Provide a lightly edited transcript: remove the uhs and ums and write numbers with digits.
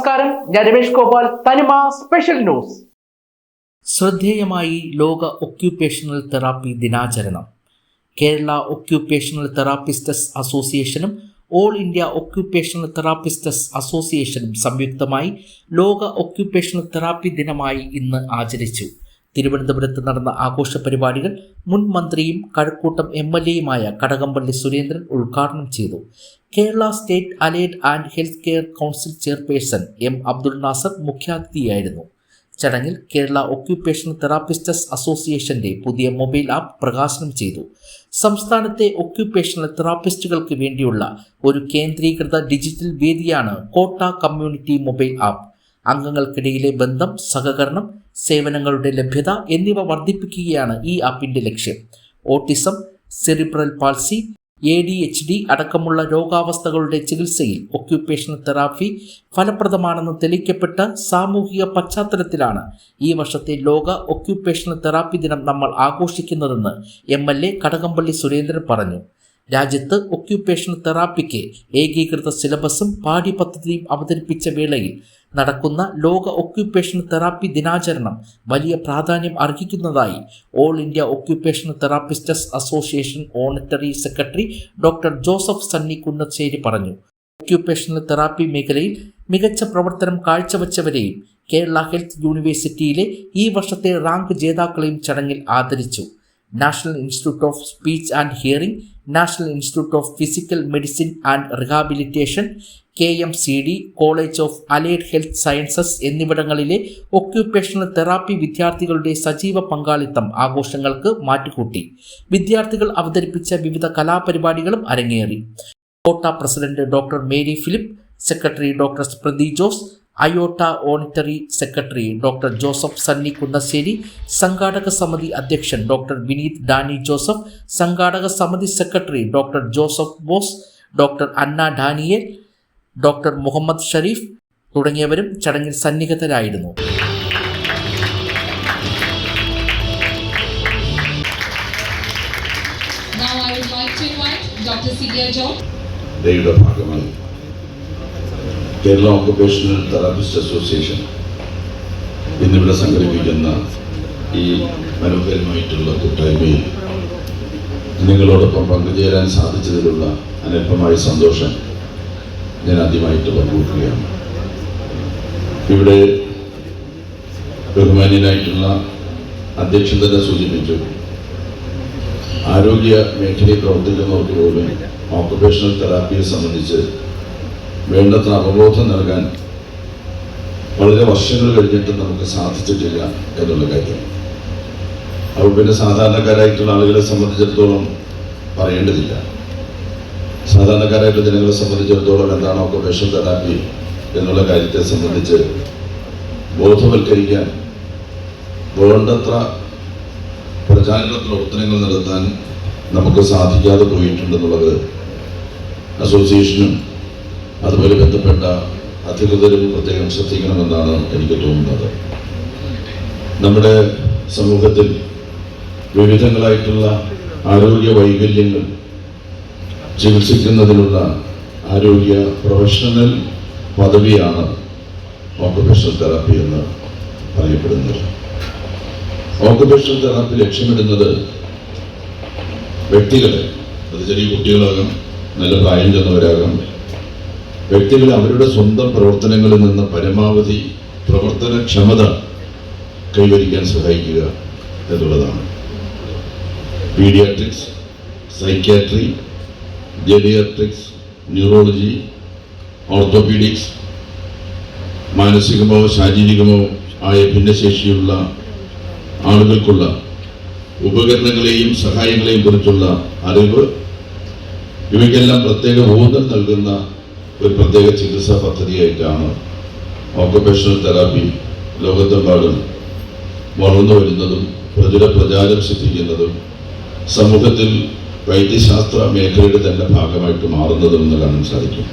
നമസ്കാരം, ഞാൻ രമേഷ് ഗോപാൽ, തനിമ സ്പെഷ്യൽ ന്യൂസ്. ശ്രദ്ധേയമായി ലോക ഒക്യുപേഷണൽ തെറാപ്പി ദിനാചരണം. കേരള ഒക്യുപേഷണൽ തെറാപ്പിസ്റ്റസ് അസോസിയേഷനും ഓൾ ഇന്ത്യ ഒക്യുപേഷണൽ തെറാപ്പിസ്റ്റസ് അസോസിയേഷനും സംയുക്തമായി ലോക ഒക്യുപേഷണൽ തെറാപ്പി ദിനമായി ഇന്ന് ആചരിച്ചു. തിരുവനന്തപുരത്ത് നടന്ന ആഘോഷ പരിപാടികൾ മുൻ മന്ത്രിയും കഴക്കൂട്ടം MLA-യുമായ കടകംപള്ളി സുരേന്ദ്രൻ ഉദ്ഘാടനം ചെയ്തു. Kerala state allied and health care council chairperson M. Abdul Nasar മുഖ്യാതിഥിയായിരുന്നു. ചടങ്ങിൽ കേരള ഒക്യുപേഷണൽ തെറാപ്പിസ്റ്റസ് അസോസിയേഷന്റെ പുതിയ മൊബൈൽ ആപ്പ് പ്രകാശനം ചെയ്തു. സംസ്ഥാനത്തെ ഒക്യുപേഷണൽ തെറാപ്പിസ്റ്റുകൾക്ക് വേണ്ടിയുള്ള ഒരു കേന്ദ്രീകൃത ഡിജിറ്റൽ വേദിയാണ് കോട്ട കമ്മ്യൂണിറ്റി മൊബൈൽ ആപ്പ്. അംഗങ്ങൾക്കിടയിലെ ബന്ധം, സഹകരണം, സേവനങ്ങളുടെ ലഭ്യത എന്നിവ വർദ്ധിപ്പിക്കുകയാണ് ഈ ആപ്പിന്റെ ലക്ഷ്യം. ഓട്ടിസം, സെറിബ്രൽ പാൾസി, ADHD അടക്കമുള്ള രോഗാവസ്ഥകളുടെ ചികിത്സയിൽ ഒക്യുപേഷണൽ തെറാപ്പി ഫലപ്രദമാണെന്ന് തെളിയിക്കപ്പെട്ട സാമൂഹിക പശ്ചാത്തലത്തിലാണ് ഈ വർഷത്തെ ലോക ഒക്യുപേഷണൽ തെറാപ്പി ദിനം നമ്മൾ ആഘോഷിക്കുന്നതെന്ന് MLA കടകംപള്ളി സുരേന്ദ്രൻ പറഞ്ഞു. രാജ്യത്ത് ഒക്യുപേഷണൽ തെറാപ്പിക്ക് ഏകീകൃത സിലബസും പാഠ്യപദ്ധതിയും അവതരിപ്പിച്ച വേളയിൽ നടക്കുന്ന ലോക ഒക്യുപേഷണൽ തെറാപ്പി ദിനാചരണം വലിയ പ്രാധാന്യം അർഹിക്കുന്നതായി all India occupational therapists association honorary secretary doctor Joseph Sunny Kunnassery പറഞ്ഞു. ഒക്യുപേഷണൽ തെറാപ്പി മേഖലയിൽ മികച്ച പ്രവർത്തനം കാഴ്ചവെച്ചവരെയും കേരള ഹെൽത്ത് യൂണിവേഴ്സിറ്റിയിലെ ഈ വർഷത്തെ റാങ്ക് ജേതാക്കളെയും ചടങ്ങിൽ ആദരിച്ചു. National institute of speech and hearing, national institute of physical medicine and rehabilitation, KMCD, college of allied health sciences എന്നിവിടങ്ങളിലെ ഒക്യുപേഷണൽ തെറാപ്പി വിദ്യാർത്ഥികളുടെ സജീവ പങ്കാളിത്തം ആഘോഷങ്ങൾക്ക് മാറ്റുകൂട്ടി. വിദ്യാർത്ഥികൾ അവതരിപ്പിച്ച വിവിധ കലാപരിപാടികളും അരങ്ങേറി. KOTA president doctor Mary Philip, secretary doctor Smriti Jose, AIOTA honorary secretary doctor Joseph Sunny Kunnassery, സംഘാടക സമിതി അധ്യക്ഷൻ ഡോക്ടർ വിനീത് ഡാനി ജോസഫ്, സംഘാടക സമിതി secretary doctor Joseph Bose, doctor Anna Daniel, doctor Muhammad Sharif തുടങ്ങിയവരും ചടങ്ങിൽ സന്നിഹിതരായിരുന്നു. കേരള ഒക്യുപേഷണൽ തെറാപ്പിസ്റ്റ് അസോസിയേഷൻ എന്നിവിടെ സംഘടിപ്പിക്കുന്ന ഈ മനോഹരമായിട്ടുള്ള കൂട്ടായ്മയിൽ നിങ്ങളോടൊപ്പം പങ്കുചേരാൻ സാധിച്ചതിലുള്ള അനൽപമായ സന്തോഷം ഞാൻ ആദ്യമായിട്ട് പങ്കുവയ്ക്കുകയാണ്. ഇവിടെ ബഹുമാന്യനായിട്ടുള്ള അധ്യക്ഷൻ തന്നെ സൂചിപ്പിച്ചു, ആരോഗ്യ മേഖലയിൽ പ്രവർത്തിക്കുന്നവർക്ക് പോലും ഓക്യുപേഷണൽ തെറാപ്പിയെ സംബന്ധിച്ച് വേണ്ടത്ര അവബോധം നൽകാൻ വളരെ വർഷങ്ങൾ കഴിഞ്ഞിട്ട് നമുക്ക് സാധിച്ചിട്ടില്ല എന്നുള്ള കാര്യം. അപ്പോൾ പിന്നെ സാധാരണക്കാരായിട്ടുള്ള ആളുകളെ സംബന്ധിച്ചിടത്തോളം പറയേണ്ടതില്ല. സാധാരണക്കാരായിട്ടുള്ള ജനങ്ങളെ സംബന്ധിച്ചിടത്തോളം എന്താണ് ഒക്യുപേഷണൽ തെറാപ്പി എന്നുള്ള കാര്യത്തെ സംബന്ധിച്ച് ബോധവൽക്കരിക്കാൻ വേണ്ടത്ര പ്രചാരണ പ്രവർത്തനങ്ങൾ നടത്താൻ നമുക്ക് സാധിക്കാതെ പോയിട്ടുണ്ടെന്നുള്ളത് അസോസിയേഷനും അതുപോലെ ബന്ധപ്പെട്ട അധികൃതരും പ്രത്യേകം ശ്രദ്ധിക്കണമെന്നാണ് എനിക്ക് തോന്നുന്നത്. നമ്മുടെ സമൂഹത്തിൽ വിവിധങ്ങളായിട്ടുള്ള ആരോഗ്യ വൈകല്യങ്ങൾ ചികിത്സിക്കുന്നതിനുള്ള ആരോഗ്യ പ്രൊഫഷണൽ പദവിയാണ് ഓക്യുപേഷണൽ തെറാപ്പി എന്ന് പറയപ്പെടുന്നത്. ഓക്യുപേഷണൽ തെറാപ്പി ലക്ഷ്യമിടുന്നത് വ്യക്തികളെ, അത് ചെറിയ കുട്ടികളാകാം, നല്ല പ്രായം ചെന്നവരാകാം, വ്യക്തികളെ അവരുടെ സ്വന്തം പ്രവർത്തനങ്ങളിൽ നിന്ന് പരമാവധി പ്രവർത്തനക്ഷമത കൈവരിക്കാൻ സഹായിക്കുക എന്നുള്ളതാണ്. Paediatrics, psychiatry, geriatrics, neurology, orthopaedics, മാനസികമോ ശാരീരികമോ ആയ ഭിന്നശേഷിയുള്ള ആളുകൾക്കുള്ള ഉപകരണങ്ങളെയും സഹായങ്ങളെയും കുറിച്ചുള്ള അറിവ്, ഇവയ്ക്കെല്ലാം പ്രത്യേക ഊന്നൽ നൽകുന്ന ഒരു പ്രത്യേക ചികിത്സാ പദ്ധതിയായിട്ടാണ് ഓക്യുപേഷണൽ തെറാപ്പി ലോകത്തെമ്പാടും വളർന്നു വരുന്നതും പ്രചാരം സിദ്ധിക്കുന്നതും സമൂഹത്തിൽ വൈദ്യശാസ്ത്ര മേഖലയുടെ തന്നെ ഭാഗമായിട്ട് മാറുന്നതും എന്ന് കാണാൻ സാധിക്കും.